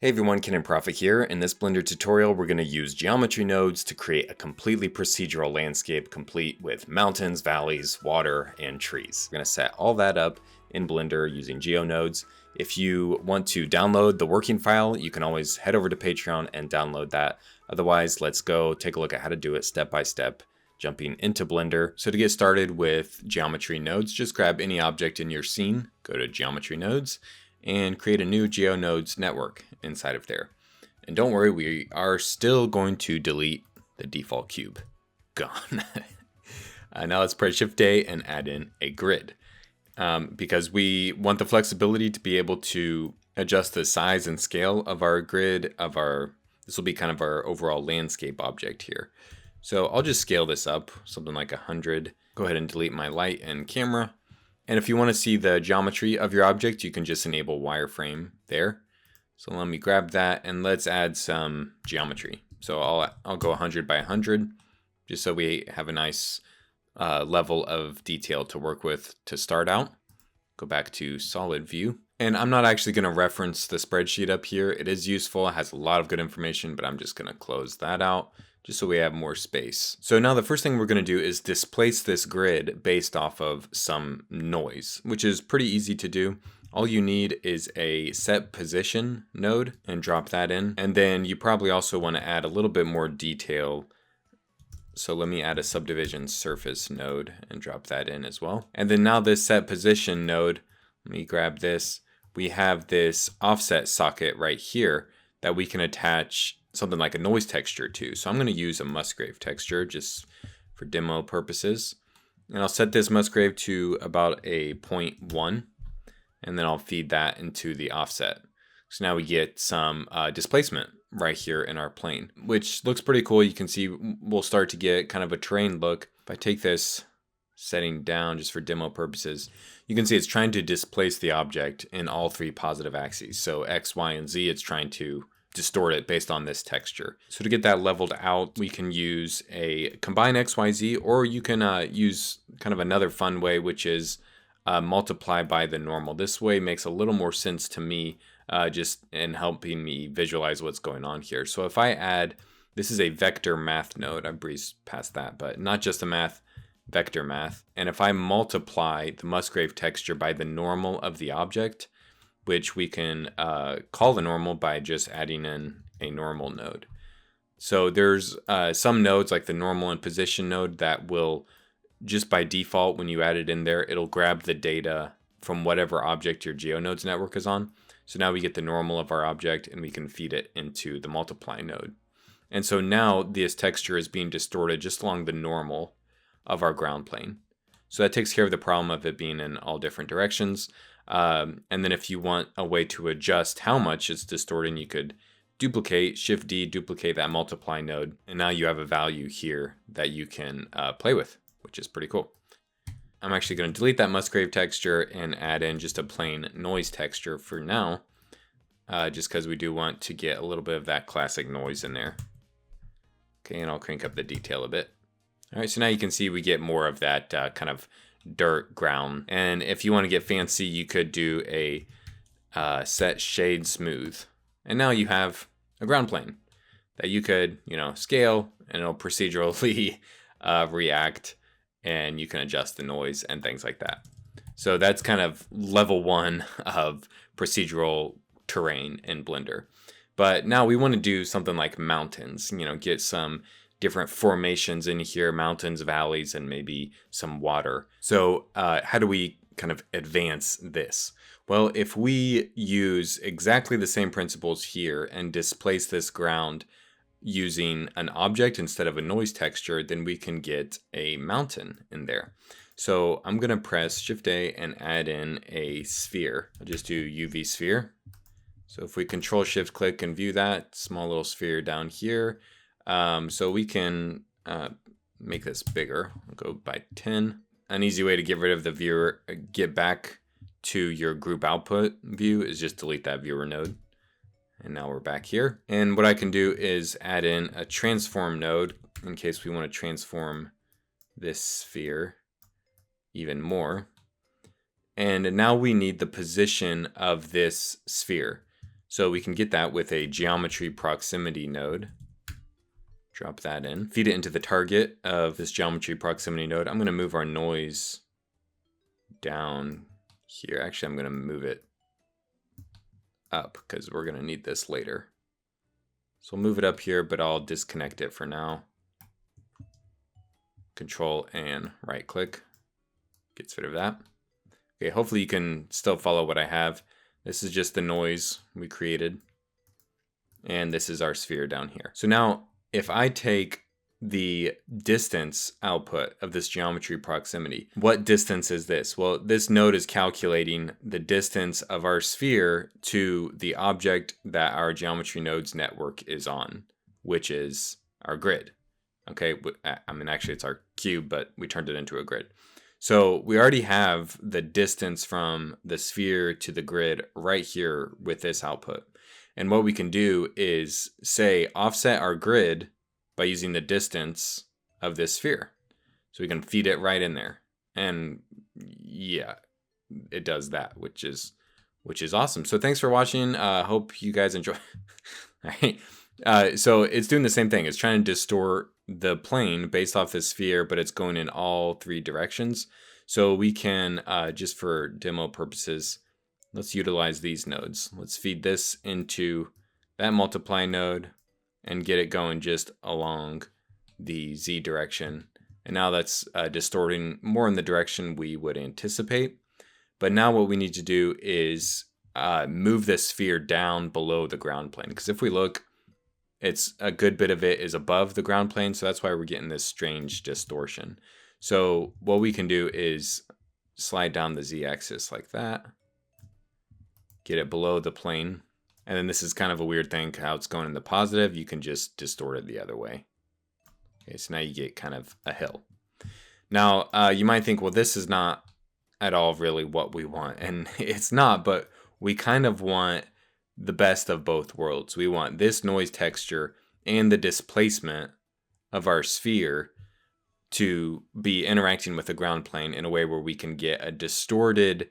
Hey everyone, Ken and Prophet here. In this Blender tutorial, we're going to use geometry nodes to create a completely procedural landscape complete with mountains, valleys, water, and trees. We're going to set all that up in Blender using geonodes. If you want to download the working file, you can always head over to Patreon and download that. Otherwise, let's go take a look at how to do it step by step, jumping into Blender. So to get started with geometry nodes, just grab any object in your scene, go to geometry nodes, and create a new GeoNodes network inside of there. And don't worry, we are still going to delete the default cube. Gone. Now let's press Shift A and add in a grid. Because we want the flexibility to be able to adjust the size and scale of our grid, this will be kind of our overall landscape object here. So I'll just scale this up, something like 100. Go ahead and delete my light and camera. And if you want to see the geometry of your object, you can just enable wireframe there. So let me grab that and let's add some geometry. So I'll go 100 by 100, just so we have a nice level of detail to work with to start out. Go back to solid view. And I'm not actually going to reference the spreadsheet up here. It is useful, it has a lot of good information, but I'm just going to close that out, just so we have more space. So now the first thing we're going to do is displace this grid based off of some noise, which is pretty easy to do. All you need is a set position node and drop that in. And then you probably also want to add a little bit more detail. So let me add a subdivision surface node and drop that in as well. And then now this set position node, let me grab this. We have this offset socket right here that we can attach something like a noise texture to. So I'm going to use a Musgrave texture just for demo purposes. And I'll set this Musgrave to about a 0.1. And then I'll feed that into the offset. So now we get some displacement right here in our plane, which looks pretty cool. You can see we'll start to get kind of a terrain look. If I take this setting down just for demo purposes, you can see it's trying to displace the object in all three positive axes. So X, Y, and Z, it's trying to distort it based on this texture. So to get that leveled out, we can use a combine XYZ, or you can use kind of another fun way, which is multiply by the normal. This way makes a little more sense to me, just in helping me visualize what's going on here. So if I add, this is a vector math node, I breezed past that, but not just a math, vector math. And if I multiply the Musgrave texture by the normal of the object, which we can call the normal by just adding in a normal node. So there's some nodes like the normal and position node that will, just by default, when you add it in there, it'll grab the data from whatever object your GeoNodes network is on. So now we get the normal of our object and we can feed it into the multiply node. And so now this texture is being distorted just along the normal of our ground plane. So that takes care of the problem of it being in all different directions. And then if you want a way to adjust how much it's distorting, you could duplicate, Shift D, duplicate that multiply node. And now you have a value here that you can play with, which is pretty cool. I'm actually going to delete that Musgrave texture and add in just a plain noise texture for now, just because we do want to get a little bit of that classic noise in there. Okay, and I'll crank up the detail a bit. All right, so now you can see we get more of that kind of dirt ground. And if you want to get fancy, you could do a set shade smooth. And now you have a ground plane that you could, scale, and it'll procedurally react, and you can adjust the noise and things like that. So that's kind of level one of procedural terrain in Blender. But now we want to do something like mountains, get some different formations in here, mountains, valleys, and maybe some water. So how do we kind of advance this? Well, if we use exactly the same principles here and displace this ground using an object instead of a noise texture, then we can get a mountain in there. So I'm going to press Shift A and add in a sphere. I'll just do UV sphere. So if we Control Shift click and view that small little sphere down here, so we can make this bigger. I'll go by 10. An easy way to get rid of the viewer, get back to your group output view, is just delete that viewer node. And now we're back here. And what I can do is add in a transform node in case we want to transform this sphere even more. And now we need the position of this sphere. So we can get that with a geometry proximity node. Drop that in, feed it into the target of this geometry proximity node. I'm going to move our noise down here. Actually, I'm going to move it up because we're going to need this later. So I'll move it up here, but I'll disconnect it for now. Control and right click gets rid of that. Okay, hopefully you can still follow what I have. This is just the noise we created. And this is our sphere down here. So now if I take the distance output of this geometry proximity, what distance is this? Well, this node is calculating the distance of our sphere to the object that our geometry nodes network is on, which is our grid. Okay, I mean, actually it's our cube, but we turned it into a grid. So we already have the distance from the sphere to the grid right here with this output. And what we can do is say offset our grid by using the distance of this sphere. So we can feed it right in there. And yeah, it does that, which is awesome. So thanks for watching. Hope you guys enjoy. All right. So it's doing the same thing. It's trying to distort the plane based off the sphere, but it's going in all three directions. So we can, just for demo purposes, let's utilize these nodes. Let's feed this into that multiply node and get it going just along the Z direction. And now that's distorting more in the direction we would anticipate. But now what we need to do is move this sphere down below the ground plane. Because if we look, it's a good bit of it is above the ground plane. So that's why we're getting this strange distortion. So what we can do is slide down the Z axis like that. Get it below the plane. And then this is kind of a weird thing, how it's going in the positive. You can just distort it the other way. Okay, so now you get kind of a hill. Now, you might think, well, this is not at all really what we want. And it's not, but we kind of want the best of both worlds. We want this noise texture and the displacement of our sphere to be interacting with the ground plane in a way where we can get a distorted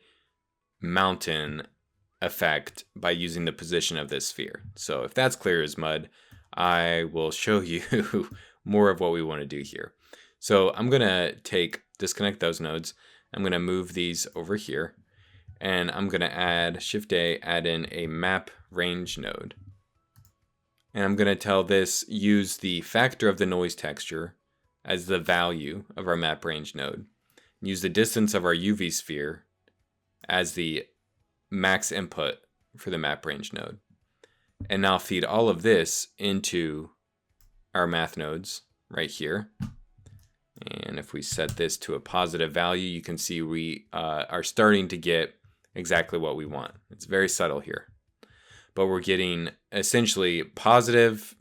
mountain effect by using the position of this sphere. So if that's clear as mud, I will show you more of what we want to do here. So I'm going to disconnect those nodes. I'm going to move these over here, and I'm going to add Shift A, add in a map range node. And I'm going to tell this use the factor of the noise texture as the value of our map range node. Use the distance of our UV sphere as the max input for the map range node. And now feed all of this into our math nodes right here. And if we set this to a positive value, you can see we are starting to get exactly what we want. It's very subtle here. But we're getting essentially positive,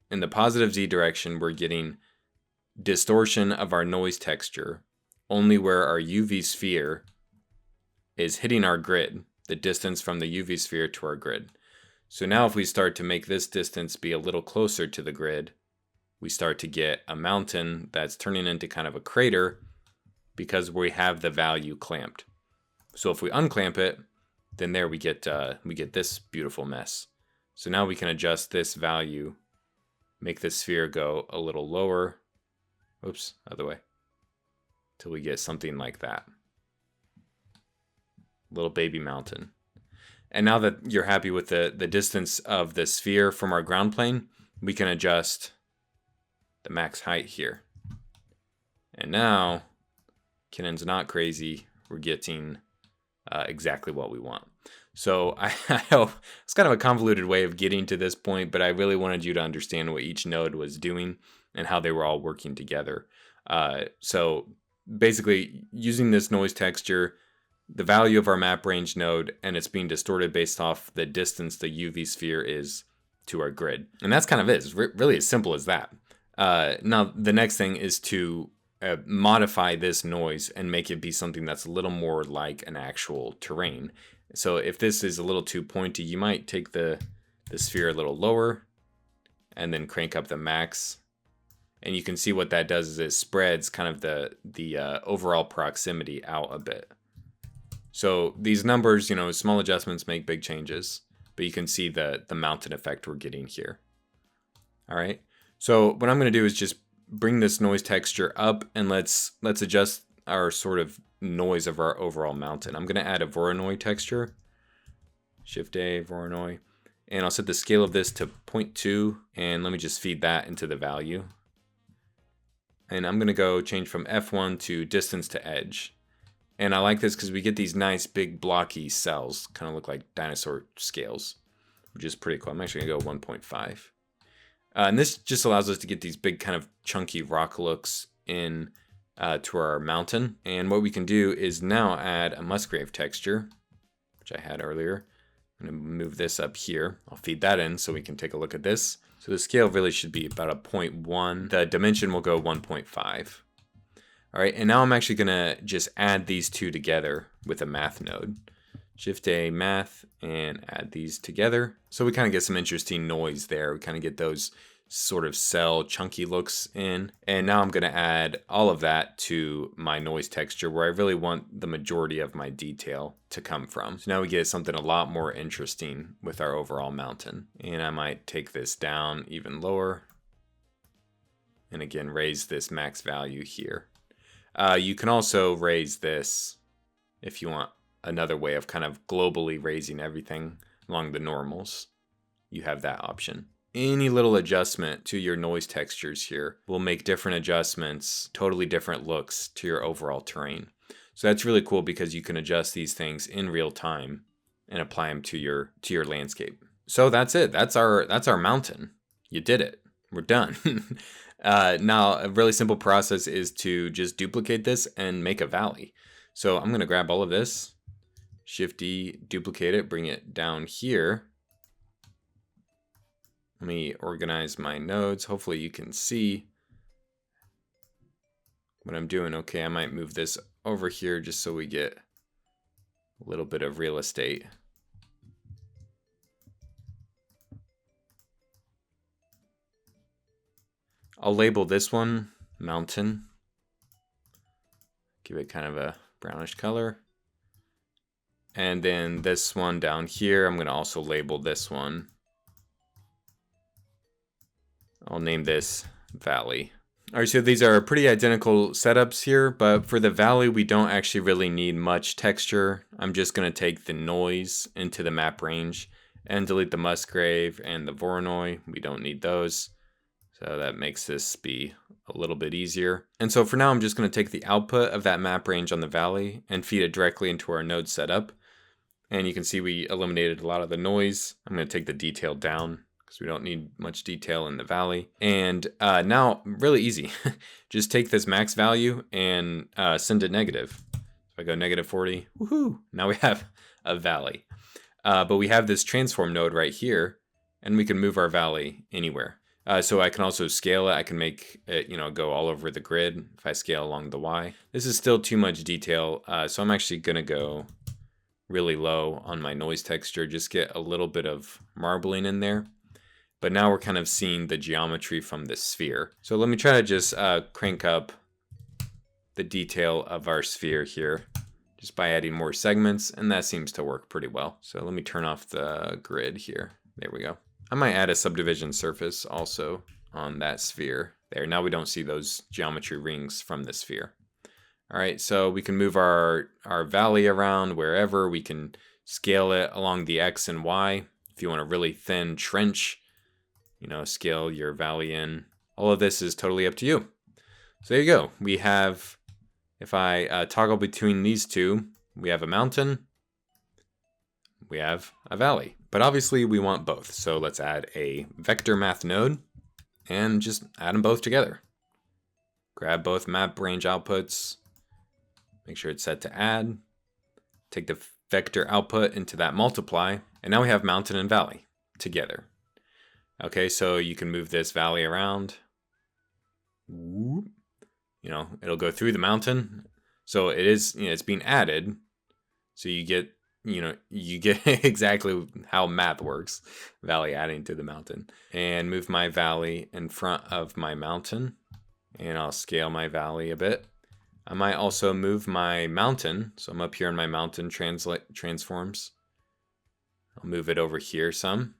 in the positive Z direction, we're getting distortion of our noise texture only where our UV sphere is hitting our grid, the distance from the UV sphere to our grid. So now if we start to make this distance be a little closer to the grid, we start to get a mountain that's turning into kind of a crater because we have the value clamped. So if we unclamp it, then there we get this beautiful mess. So now we can adjust this value, make the sphere go a little lower. Oops, other way. Till we get something like that. Little baby mountain. And now that you're happy with the distance of the sphere from our ground plane, we can adjust the max height here. And now, Kinnon's not crazy. We're getting exactly what we want. So I hope it's kind of a convoluted way of getting to this point, but I really wanted you to understand what each node was doing and how they were all working together. So basically, using this noise texture, the value of our map range node, and it's being distorted based off the distance the UV sphere is to our grid. And that's kind of it. It's really as simple as that. Now, the next thing is to modify this noise and make it be something that's a little more like an actual terrain. So if this is a little too pointy, you might take the sphere a little lower and then crank up the max. And you can see what that does is it spreads kind of the overall proximity out a bit. So these numbers, small adjustments make big changes. but you can see the mountain effect we're getting here. All right. So what I'm going to do is just bring this noise texture up, and let's adjust our sort of noise of our overall mountain. I'm going to add a Voronoi texture. Shift A, Voronoi. And I'll set the scale of this to 0.2, and let me just feed that into the value. And I'm going to go change from F1 to distance to edge. And I like this because we get these nice big blocky cells, kind of look like dinosaur scales, which is pretty cool. I'm actually going to go 1.5. And this just allows us to get these big kind of chunky rock looks in to our mountain. And what we can do is now add a Musgrave texture, which I had earlier. I'm going to move this up here. I'll feed that in so we can take a look at this. So the scale really should be about a 0.1. The dimension will go 1.5. All right, and now I'm actually going to just add these two together with a math node. Shift A, math, and add these together. So we kind of get some interesting noise there. We kind of get those sort of cell chunky looks in. And now I'm going to add all of that to my noise texture where I really want the majority of my detail to come from. So now we get something a lot more interesting with our overall mountain. And I might take this down even lower. And again, raise this max value here. You can also raise this if you want another way of kind of globally raising everything along the normals. You have that option. Any little adjustment to your noise textures here will make different adjustments, totally different looks to your overall terrain. So that's really cool because you can adjust these things in real time and apply them to your landscape. So that's it. That's our mountain. You did it. We're done. Now, a really simple process is to just duplicate this and make a valley. So I'm going to grab all of this, Shift D, duplicate it, bring it down here. Let me organize my nodes. Hopefully you can see what I'm doing. Okay, I might move this over here just so we get a little bit of real estate. I'll label this one mountain. Give it kind of a brownish color. And then this one down here, I'm going to also label this one. I'll name this valley. All right, so these are pretty identical setups here, but for the valley, we don't actually really need much texture. I'm just going to take the noise into the map range and delete the Musgrave and the Voronoi. We don't need those. So that makes this be a little bit easier. And so for now, I'm just going to take the output of that map range on the valley and feed it directly into our node setup. And you can see we eliminated a lot of the noise. I'm going to take the detail down because we don't need much detail in the valley. And now, really easy. Just take this max value and send it negative. If I go -40, woohoo! Now we have a valley. But we have this transform node right here, and we can move our valley anywhere. So I can also scale it. I can make it, go all over the grid if I scale along the Y. This is still too much detail, so I'm actually going to go really low on my noise texture, just get a little bit of marbling in there. But now we're kind of seeing the geometry from this sphere. So let me try to just crank up the detail of our sphere here just by adding more segments, and that seems to work pretty well. So let me turn off the grid here. There we go. I might add a subdivision surface also on that sphere there. Now we don't see those geometry rings from the sphere. All right, so we can move our valley around wherever. We can scale it along the X and Y. If you want a really thin trench, scale your valley in. All of this is totally up to you. So there you go. We have, if I toggle between these two, we have a mountain, we have a valley. But obviously we want both. So let's add a vector math node and just add them both together. Grab both map range outputs, make sure it's set to add, take the vector output into that multiply, and now we have mountain and valley together. Okay, so you can move this valley around. It'll go through the mountain. So it is, it's being added. So you get exactly how math works. Valley adding to the mountain. And move my valley in front of my mountain. And I'll scale my valley a bit. I might also move my mountain. So I'm up here in my mountain transforms. I'll move it over here some.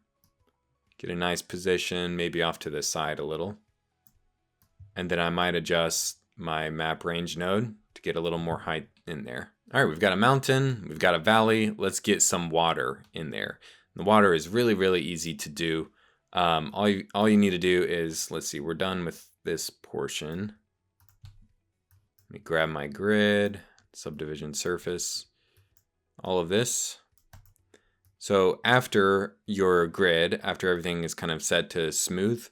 Get a nice position, maybe off to the side a little. And then I might adjust my map range node to get a little more height in there. All right, we've got a mountain, we've got a valley. Let's get some water in there. The water is really, really easy to do. All you need to do is, let's see, we're done with this portion. Let me grab my grid, subdivision surface, all of this. So after your grid, after everything is kind of set to smooth,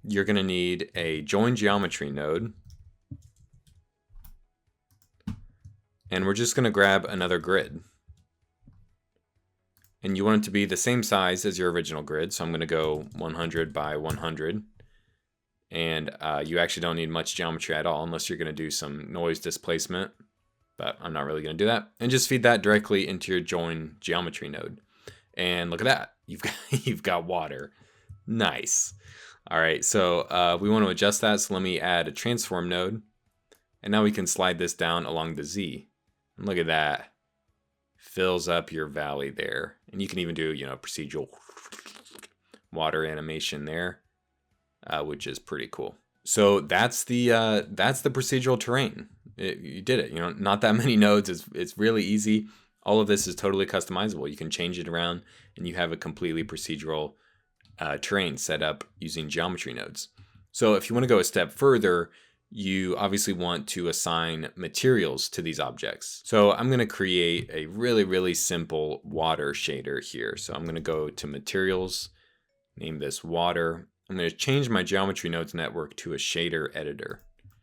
you're going to need a join geometry node. And we're just going to grab another grid. And you want it to be the same size as your original grid. So I'm going to go 100 by 100. And you actually don't need much geometry at all unless you're going to do some noise displacement. But I'm not really going to do that. And just feed that directly into your join geometry node. And look at that. You've got water. Nice. All right, so we want to adjust that. So let me add a transform node. And now we can slide this down along the Z. And look at that. Fills up your valley there. And you can even do, procedural water animation there, which is pretty cool. So that's the procedural terrain. You did it. Not that many nodes. It's really easy. All of this is totally customizable. You can change it around, and you have a completely procedural terrain set up using geometry nodes. So if you want to go a step further, you obviously want to assign materials to these objects. So I'm going to create a really, really simple water shader here. So I'm going to go to materials, name this water. I'm going to change my geometry nodes network to a shader editor.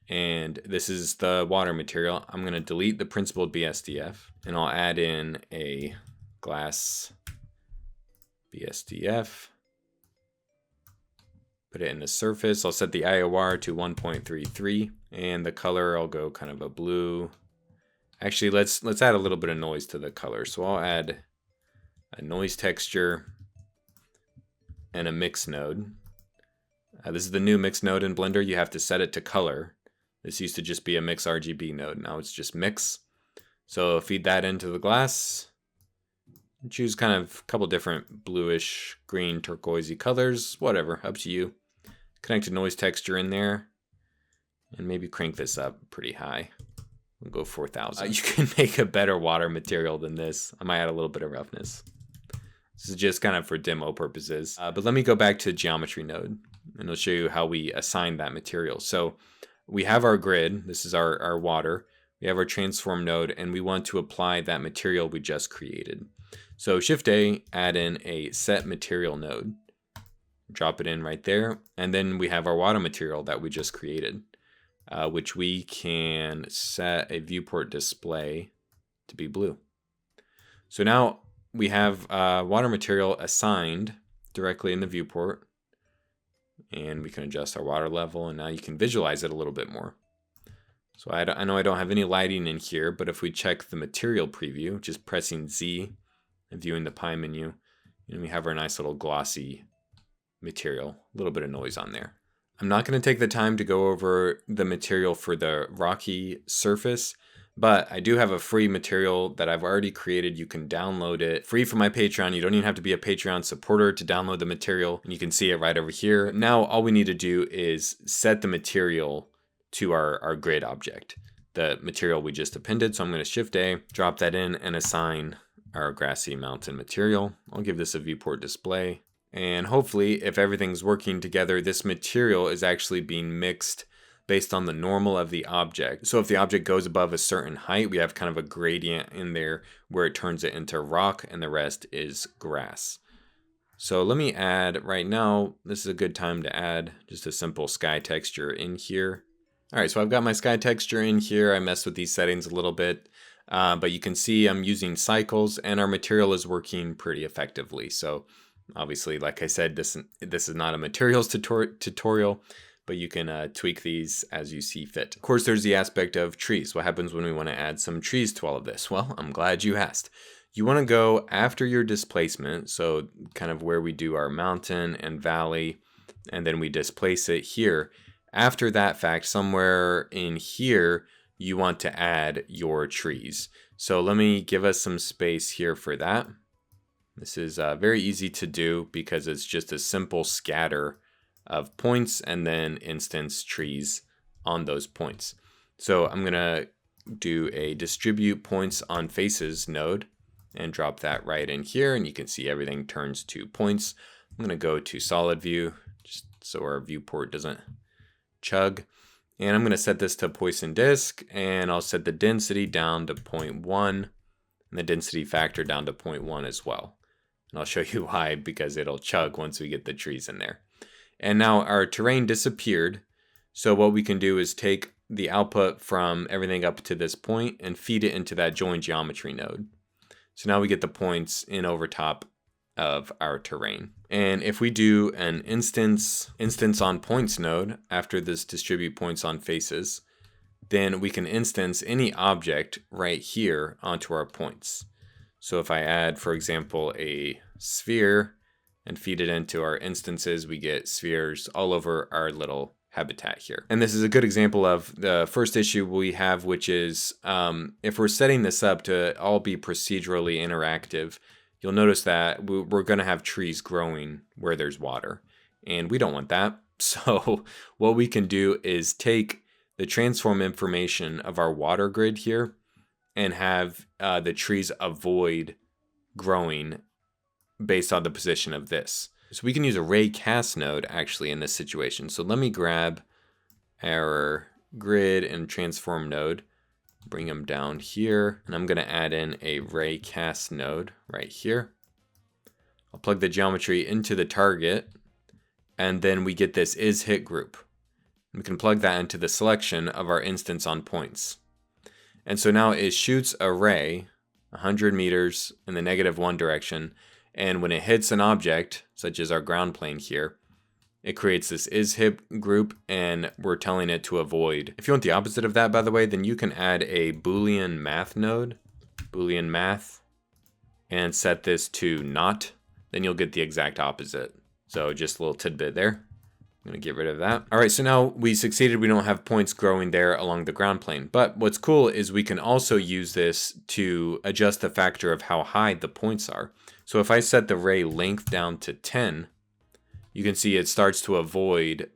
And this is the water material. I'm going to delete the principled BSDF, and I'll add in a glass BSDF. Put it in the surface. I'll set the IOR to 1.33, and the color I'll go kind of a blue. Actually, let's add a little bit of noise to the color. So I'll add a noise texture and a mix node. This is the new mix node in Blender. You have to set it to color. This used to just be a mix RGB node. Now it's just mix. So feed that into the glass. Choose kind of a couple different bluish, green, turquoisey colors. Whatever, up to you. Connect a noise texture in there. And maybe crank this up pretty high. We'll go 4,000. You can make a better water material than this. I might add a little bit of roughness. This is just kind of for demo purposes. But let me go back to geometry node, and I'll show you how we assign that material. So we have our grid. This is our water. We have our transform node, and we want to apply that material we just created. So Shift A, add in a set material node. Drop it in right there. And then we have our water material that we just created, which we can set a viewport display to be blue. So now we have water material assigned directly in the viewport. And we can adjust our water level, and now you can visualize it a little bit more. So I know I don't have any lighting in here, but if we check the material preview, just pressing Z and viewing the pie menu, we have our nice little glossy material, a little bit of noise on there. I'm not going to take the time to go over the material for the rocky surface, but I do have a free material that I've already created. You can download it free from my Patreon. You don't even have to be a Patreon supporter to download the material, and you can see it right over here. Now all we need to do is set the material to our grid object, the material we just appended. So I'm going to Shift A, drop that in, and assign our grassy mountain material. I'll give this a viewport display. And hopefully, if everything's working together, this material is actually being mixed based on the normal of the object. So if the object goes above a certain height, we have kind of a gradient in there where it turns it into rock, and the rest is grass. So let me add, right now, this is a good time to add just a simple sky texture in here. All right, so I've got my sky texture in here. I messed with these settings a little bit, but you can see I'm using cycles, and our material is working pretty effectively. So obviously, like I said, this is not a materials tutorial, but you can tweak these as you see fit. Of course, there's the aspect of trees. What happens when we want to add some trees to all of this? Well, I'm glad you asked. You want to go after your displacement, so kind of where we do our mountain and valley, and then we displace it here. After that fact, somewhere in here, you want to add your trees. So let me give us some space here for that. This is very easy to do because it's just a simple scatter of points and then instance trees on those points. So I'm going to do a distribute points on faces node and drop that right in here, and you can see everything turns to points. I'm going to go to solid view just so our viewport doesn't chug. And I'm going to set this to Poisson disk, and I'll set the density down to 0.1 and the density factor down to 0.1 as well. And I'll show you why, because it'll chug once we get the trees in there. And now our terrain disappeared. So what we can do is take the output from everything up to this point and feed it into that join geometry node. So now we get the points in over top of our terrain. And if we do an instance on points node after this distribute points on faces, then we can instance any object right here onto our points. So if I add, for example, a sphere and feed it into our instances, we get spheres all over our little habitat here. And this is a good example of the first issue we have, which is if we're setting this up to all be procedurally interactive, you'll notice that we're going to have trees growing where there's water, and we don't want that. So what we can do is take the transform information of our water grid here and have the trees avoid growing based on the position of this. So we can use a ray cast node actually in this situation. So let me grab our grid and transform node, bring them down here, and I'm going to add in a ray cast node right here. I'll plug the geometry into the target, and then we get this is hit group. We can plug that into the selection of our instance on points. And so now it shoots a ray 100 meters in the -1 direction, and when it hits an object, such as our ground plane here, it creates this is hit group, and we're telling it to avoid. If you want the opposite of that, by the way, then you can add a Boolean math node, Boolean math, and set this to not. Then you'll get the exact opposite. So just a little tidbit there. I'm going to get rid of that. All right, so now we succeeded. We don't have points growing there along the ground plane. But what's cool is we can also use this to adjust the factor of how high the points are. So if I set the ray length down to 10, you can see it starts to avoid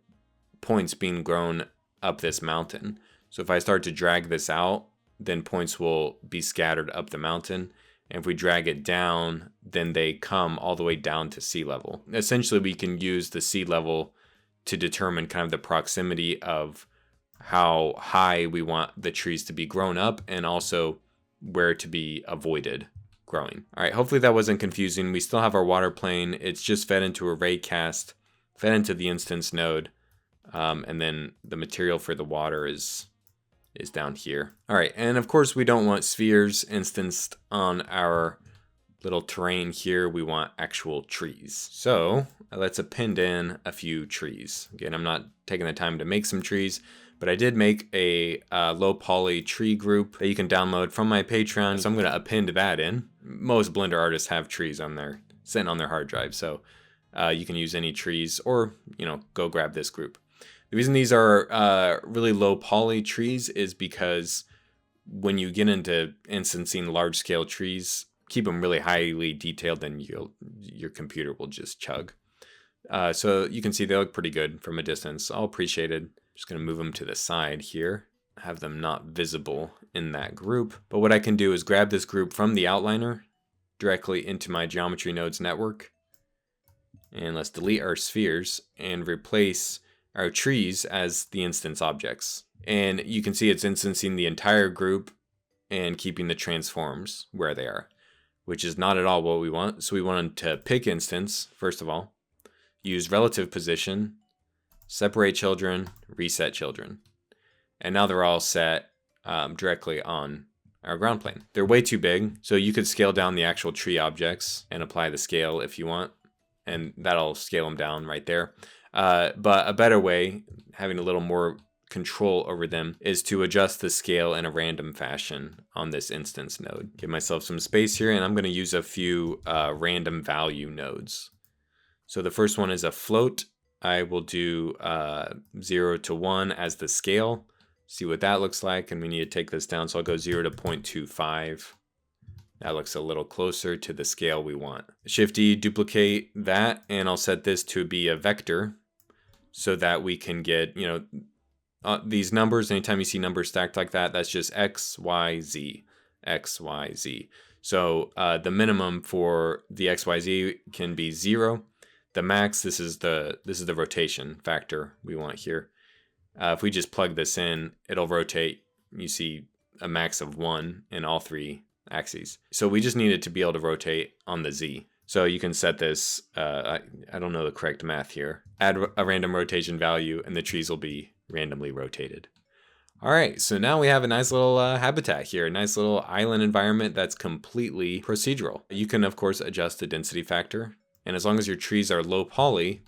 points being grown up this mountain. So if I start to drag this out, then points will be scattered up the mountain. And if we drag it down, then they come all the way down to sea level. Essentially, we can use the sea level to determine kind of the proximity of how high we want the trees to be grown up and also where to be avoided growing. All right, hopefully that wasn't confusing. We still have our water plane. It's just fed into a ray cast, fed into the instance node, and then the material for the water is down here. All right, and of course we don't want spheres instanced on our little terrain here. We want actual trees. So let's append in a few trees. Again, I'm not taking the time to make some trees, but I did make a low poly tree group that you can download from my Patreon. So I'm going to append that in. Most Blender artists have trees on their sitting on their hard drive, so you can use any trees, or go grab this group. The reason these are really low poly trees is because when you get into instancing large scale trees, keep them really highly detailed, then your computer will just chug. So you can see they look pretty good from a distance. All appreciated. Just going to move them to the side here, have them not visible in that group. But what I can do is grab this group from the outliner directly into my geometry nodes network. And let's delete our spheres and replace our trees as the instance objects. And you can see it's instancing the entire group and keeping the transforms where they are, which is not at all what we want. So we want to pick instance, first of all, use relative position, separate children, reset children. And now they're all set directly on our ground plane. They're way too big, so you could scale down the actual tree objects and apply the scale if you want, and that'll scale them down right there. But a better way, having a little more control over them, is to adjust the scale in a random fashion on this instance node. Give myself some space here, and I'm going to use a few random value nodes. So the first one is a float. I will do 0 to 1 as the scale. See what that looks like, and we need to take this down. So I'll go 0 to 0.25 That looks a little closer to the scale we want. Shift D, duplicate that, and I'll set this to be a vector so that we can get, these numbers. Anytime you see numbers stacked like that, that's just X, Y, Z, X, Y, Z. So the minimum for the X, Y, Z can be 0. The max, this is the rotation factor we want here. If we just plug this in, it'll rotate. You see a max of 1 in all 3 axes. So we just need it to be able to rotate on the Z. So you can set this, I don't know the correct math here, add a random rotation value and the trees will be randomly rotated. All right, so now we have a nice little habitat here, a nice little island environment that's completely procedural. You can, of course, adjust the density factor. And as long as your trees are low poly,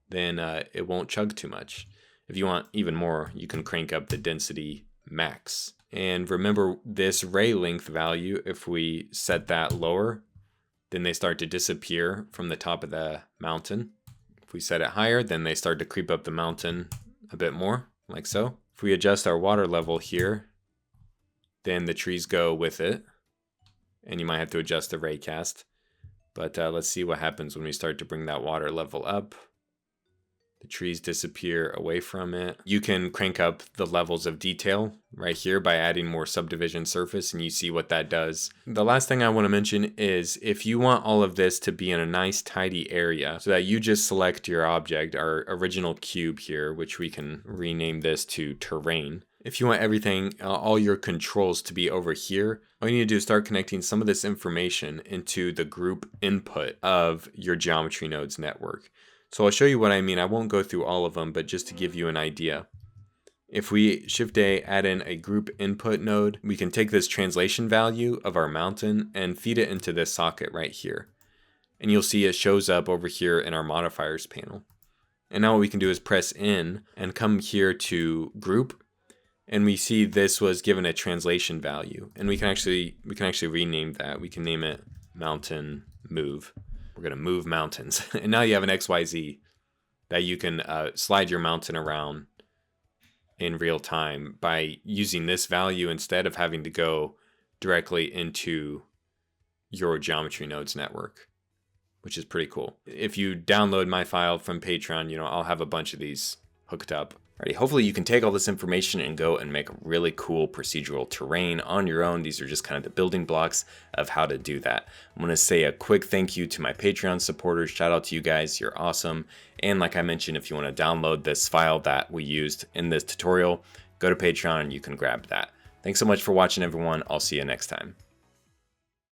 then it won't chug too much. If you want even more, you can crank up the density max. And remember this ray length value, if we set that lower, then they start to disappear from the top of the mountain. If we set it higher, then they start to creep up the mountain a bit more, like so. If we adjust our water level here, then the trees go with it. And you might have to adjust the ray cast. But let's see what happens when we start to bring that water level up. The trees disappear away from it. You can crank up the levels of detail right here by adding more subdivision surface, and you see what that does. The last thing I want to mention is if you want all of this to be in a nice tidy area so that you just select your object, our original cube here, which we can rename this to terrain. If you want everything, all your controls to be over here, all you need to do is start connecting some of this information into the group input of your geometry nodes network. So I'll show you what I mean. I won't go through all of them, but just to give you an idea. If we Shift A, add in a group input node, we can take this translation value of our mountain and feed it into this socket right here. And you'll see it shows up over here in our modifiers panel. And now what we can do is press in and come here to group. And we see this was given a translation value. And we can actually rename that. We can name it mountain move. We're going to move mountains. And now you have an XYZ that you can slide your mountain around in real time by using this value instead of having to go directly into your geometry nodes network, which is pretty cool. If you download my file from Patreon, I'll have a bunch of these hooked up. Alrighty, hopefully you can take all this information and go and make really cool procedural terrain on your own. These are just kind of the building blocks of how to do that. I'm going to say a quick thank you to my Patreon supporters. Shout out to you guys. You're awesome. And like I mentioned, if you want to download this file that we used in this tutorial, go to Patreon and you can grab that. Thanks so much for watching, everyone. I'll see you next time.